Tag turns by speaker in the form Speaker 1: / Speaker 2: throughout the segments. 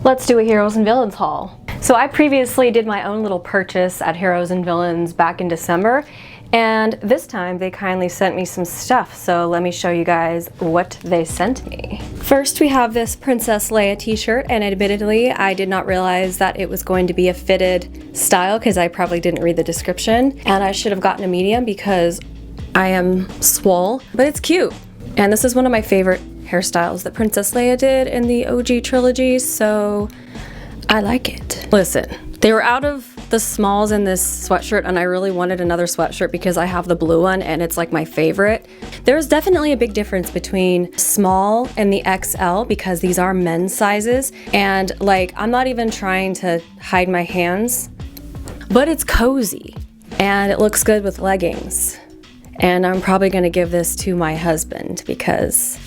Speaker 1: Let's do a Heroes and Villains haul. So I previously did my own little purchase at Heroes and Villains back in December, and this time they kindly sent me some stuff, so let me show you guys what they sent me. First we have this Princess Leia t-shirt, and admittedly I did not realize that it was going to be a fitted style because I probably didn't read the description, and I should have gotten a medium because I am swole, but it's cute. And this is one of my favorite hairstyles that Princess Leia did in the OG trilogy, so I like it. Listen, they were out of the smalls in this sweatshirt, and I really wanted another sweatshirt because I have the blue one and it's like my favorite. There's definitely a big difference between small and the XL because these are men's sizes, and like I'm not even trying to hide my hands, but it's cozy and it looks good with leggings. And I'm probably gonna give this to my husband because...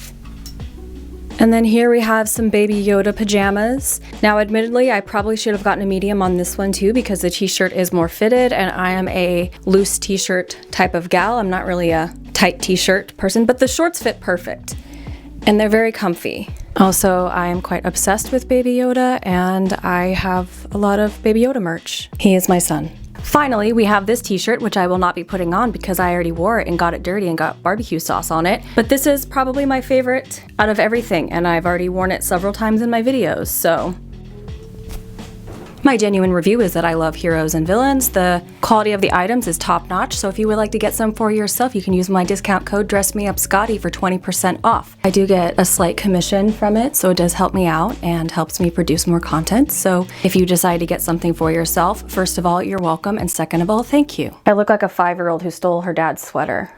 Speaker 1: And then here we have some Baby Yoda pajamas. Now admittedly, I probably should have gotten a medium on this one too because the t-shirt is more fitted and I am a loose t-shirt type of gal. I'm not really a tight t-shirt person, but the shorts fit perfect and they're very comfy. Also, I am quite obsessed with Baby Yoda and I have a lot of Baby Yoda merch. He is my son. Finally, we have this t-shirt, which I will not be putting on because I already wore it and got it dirty and got barbecue sauce on it. But this is probably my favorite out of everything, and I've already worn it several times in my videos, so... My genuine review is that I love Heroes and Villains. The quality of the items is top-notch, so if you would like to get some for yourself, you can use my discount code DressMeUpScotty for 20% off. I do get a slight commission from it, so it does help me out and helps me produce more content. So if you decide to get something for yourself, first of all, you're welcome, and second of all, thank you. I look like a 5-year-old who stole her dad's sweater.